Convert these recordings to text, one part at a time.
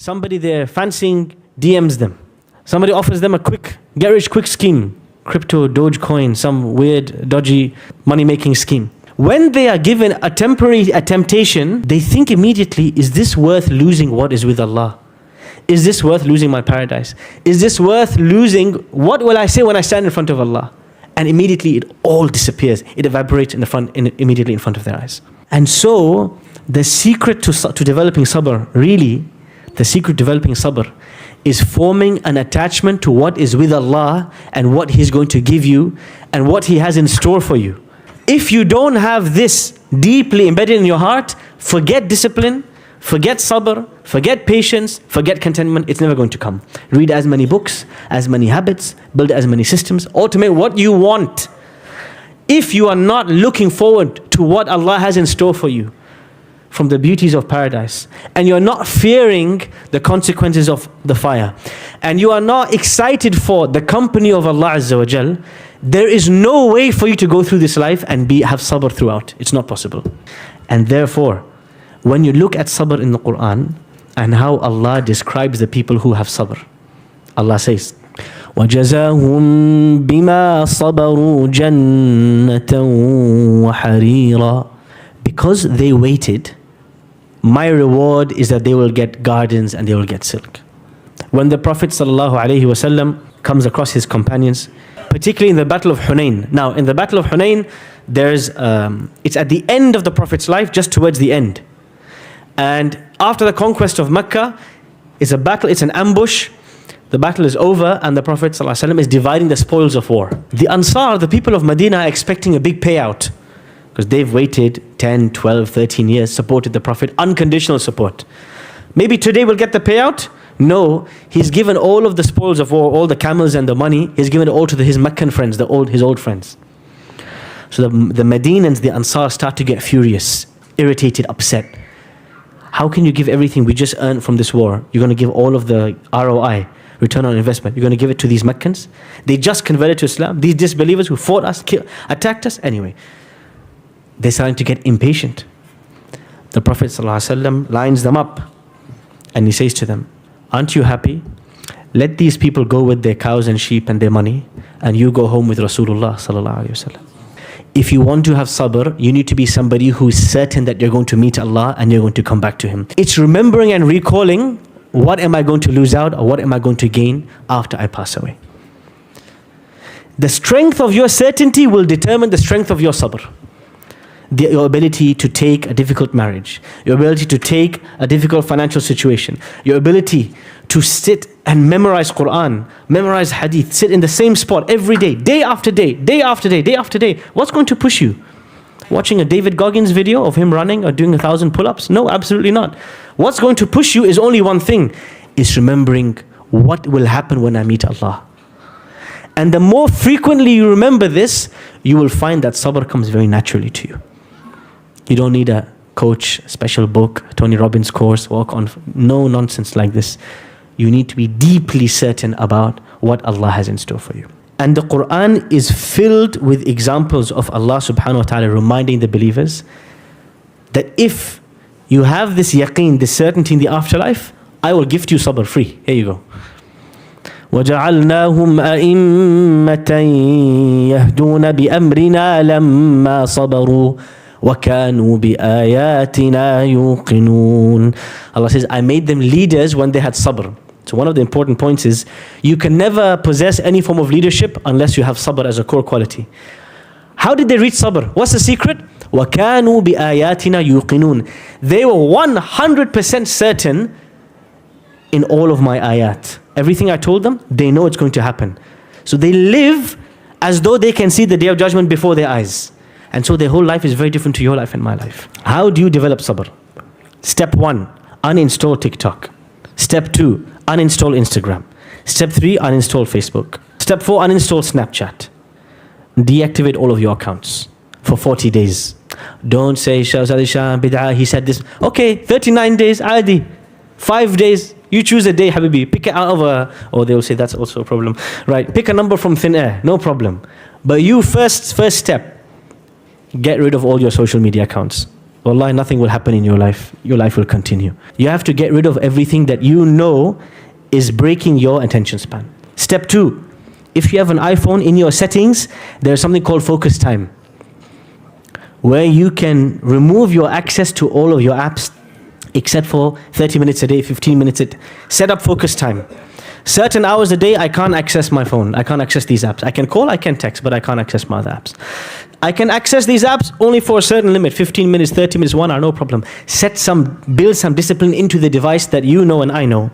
Somebody there fancying DMs them. Somebody offers them a quick, get rich quick scheme. Crypto, Dogecoin, some weird, dodgy money-making scheme. When they are given a temptation, they think immediately, is this worth losing what is with Allah? Is this worth losing my paradise? Is this worth losing, what will I say when I stand in front of Allah? And immediately it all disappears. It evaporates immediately in front of their eyes. And so, the secret to developing sabr, really, the secret to developing sabr is forming an attachment to what is with Allah and what He's going to give you and what He has in store for you. If you don't have this deeply embedded in your heart, forget discipline, forget sabr, forget patience, forget contentment. It's never going to come. Read as many books, as many habits, build as many systems, automate what you want. If you are not looking forward to what Allah has in store for you from the beauties of paradise, and you're not fearing the consequences of the fire, and you are not excited for the company of Allah Azza wa Jal, there is no way for you to go through this life and have sabr throughout. It's not possible. And therefore, when you look at sabr in the Qur'an and how Allah describes the people who have sabr, Allah says, وَجَزَاهُمْ بِمَا صَبَرُوا جَنَّةً وَحَرِيرًا. Because they waited, my reward is that they will get gardens and they will get silk. When the Prophet ﷺ comes across his companions, particularly in the Battle of Hunain. Now, in the Battle of Hunain, it's at the end of the Prophet's life, just towards the end. And after the conquest of Mecca, it's a battle, it's an ambush. The battle is over and the Prophet ﷺ is dividing the spoils of war. The Ansar, the people of Medina, are expecting a big payout because they've waited 10, 12, 13 years, supported the Prophet, unconditional support. Maybe today we'll get the payout. No, he's given all of the spoils of war, all the camels and the money, he's given it all to his Meccan friends, his old friends. So the Medinans, the Ansar, start to get furious, irritated, upset. How can you give everything we just earned from this war? You're going to give all of the ROI, return on investment, you're going to give it to these Meccans? They just converted to Islam, these disbelievers who fought us, attacked us. Anyway, they're starting to get impatient. The Prophet ﷺ lines them up and he says to them, aren't you happy? Let these people go with their cows and sheep and their money, and you go home with Rasulullah sallallahu alaihi wasallam. If you want to have sabr, you need to be somebody who is certain that you're going to meet Allah and you're going to come back to Him. It's remembering and recalling, what am I going to lose out or what am I going to gain after I pass away? The strength of your certainty will determine the strength of your sabr. Your ability to take a difficult marriage, your ability to take a difficult financial situation, your ability to sit and memorize Qur'an, memorize hadith, sit in the same spot every day, day after day, day after day, day after day. What's going to push you? Watching a David Goggins video of him running or doing 1,000 pull-ups? No, absolutely not. What's going to push you is only one thing, is remembering what will happen when I meet Allah. And the more frequently you remember this, you will find that sabr comes very naturally to you. You don't need a coach, a special book, Tony Robbins course, walk on. No nonsense like this. You need to be deeply certain about what Allah has in store for you. And the Qur'an is filled with examples of Allah subhanahu wa ta'ala reminding the believers that if you have this yaqeen, this certainty in the afterlife, I will gift you sabr free. Here you go. وَجَعَلْنَاهُمْ أَئِمَّةً يَهْدُونَ بِأَمْرِنَا لَمَّا صَبَرُوا وَكَانُوا بِآيَاتِنَا يُوقِنُونَ. Allah says, I made them leaders when they had sabr. So one of the important points is, you can never possess any form of leadership unless you have sabr as a core quality. How did they reach sabr? What's the secret? وَكَانُوا بِآيَاتِنَا يُوقِنُونَ. They were 100% certain in all of my ayat. Everything I told them, they know it's going to happen. So they live as though they can see the day of judgment before their eyes. And so their whole life is very different to your life and my life. How do you develop sabr? Step 1, uninstall TikTok. Step 2, uninstall Instagram. Step 3, uninstall Facebook. Step 4, uninstall Snapchat. Deactivate all of your accounts for 40 days. Don't say, bid'ah, he said this. Okay, 39 days, adi. 5 days, you choose a day, habibi. Pick it out of or they will say that's also a problem. Right, pick a number from thin air, no problem. But you first step, get rid of all your social media accounts. wallahi, nothing will happen in your life. Your life will continue. You have to get rid of everything that you know is breaking your attention span. Step 2, if you have an iPhone, in your settings, there's something called focus time, where you can remove your access to all of your apps except for 30 minutes a day, 15 minutes a day. Set up focus time. Certain hours a day, I can't access my phone. I can't access these apps. I can call, I can text, but I can't access my other apps. I can access these apps only for a certain limit, 15 minutes, 30 minutes, 1 hour, no problem. Build some discipline into the device that you know and I know,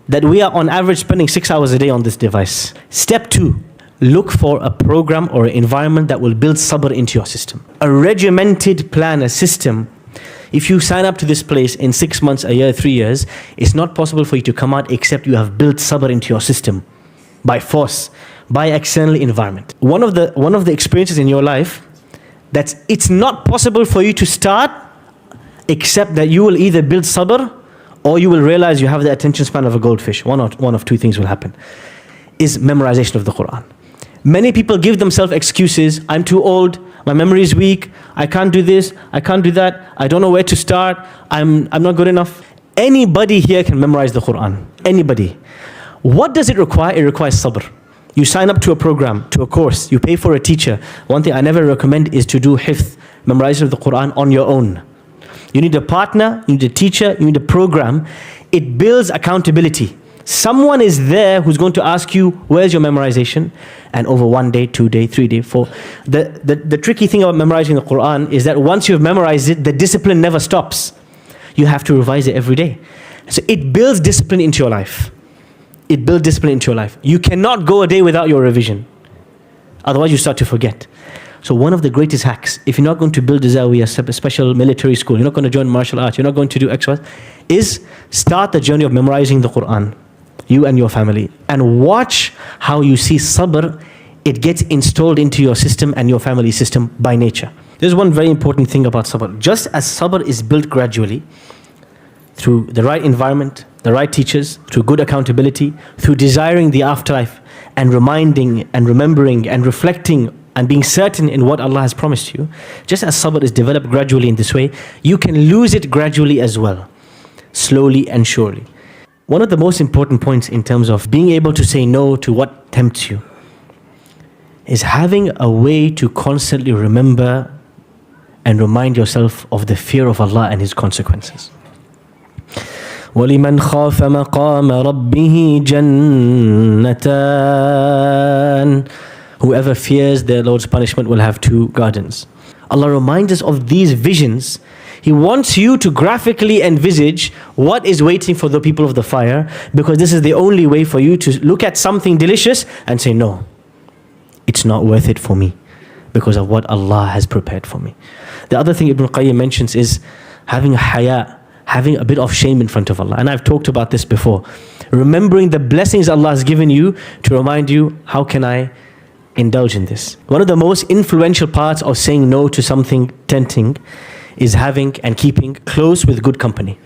that we are on average spending 6 hours a day on this device. Step 2, look for a program or an environment that will build sabr into your system. A regimented plan, a system. If you sign up to this place in 6 months, a year, 3 years, it's not possible for you to come out except you have built sabr into your system by force, by external environment. One of the experiences in your life that it's not possible for you to start except that you will either build sabr or you will realize you have the attention span of a goldfish. One of two things will happen, is memorization of the Qur'an. Many people give themselves excuses. I'm too old, my memory is weak, I can't do this, I can't do that, I don't know where to start, I'm not good enough. Anybody here can memorize the Qur'an. Anybody. What does it require? It requires sabr. You sign up to a program, to a course, you pay for a teacher. One thing I never recommend is to do hifz, memorization of the Qur'an on your own. You need a partner, you need a teacher, you need a program. It builds accountability. Someone is there who's going to ask you, where's your memorization? And over 1 day, 2 day, 3 day, 4. The tricky thing about memorizing the Qur'an is that once you've memorized it, the discipline never stops. You have to revise it every day. So it builds discipline into your life. It builds discipline into your life. You cannot go a day without your revision. Otherwise you start to forget. So one of the greatest hacks, if you're not going to build a zawiyah, a special military school, you're not going to join martial arts, you're not going to do X, Y, is start the journey of memorizing the Qur'an, you and your family, and watch how you see sabr, it gets installed into your system and your family system by nature. There's one very important thing about sabr. Just as sabr is built gradually, through the right environment, the right teachers, through good accountability, through desiring the afterlife, and reminding and remembering and reflecting and being certain in what Allah has promised you, just as sabr is developed gradually in this way, you can lose it gradually as well, slowly and surely. One of the most important points in terms of being able to say no to what tempts you is having a way to constantly remember and remind yourself of the fear of Allah and His consequences. وَلِمَنْ خَافَ مَقَامَ رَبِّهِ جَنَّتَانِ. Whoever fears their Lord's punishment will have 2 gardens. Allah reminds us of these visions. He wants you to graphically envisage what is waiting for the people of the fire, because this is the only way for you to look at something delicious and say, no, it's not worth it for me because of what Allah has prepared for me. The other thing Ibn Qayyim mentions is having a haya, having a bit of shame in front of Allah. And I've talked about this before. Remembering the blessings Allah has given you to remind you, how can I indulge in this? One of the most influential parts of saying no to something tempting is having and keeping close with good company.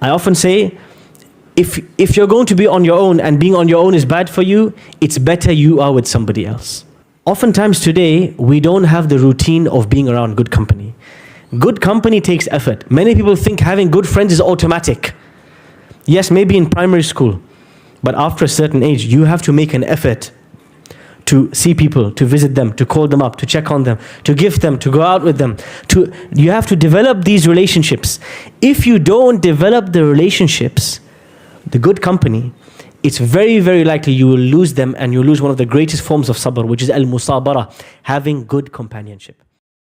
I often say, if you're going to be on your own and being on your own is bad for you, it's better you are with somebody else. Oftentimes today, we don't have the routine of being around good company. Good company takes effort. Many people think having good friends is automatic. Yes, maybe in primary school, but after a certain age, you have to make an effort to see people, to visit them, to call them up, to check on them, to gift them, to go out with them. You have to develop these relationships. If you don't develop the relationships, the good company, it's very, very likely you will lose them, and you'll lose one of the greatest forms of sabr, which is al-musabara, having good companionship.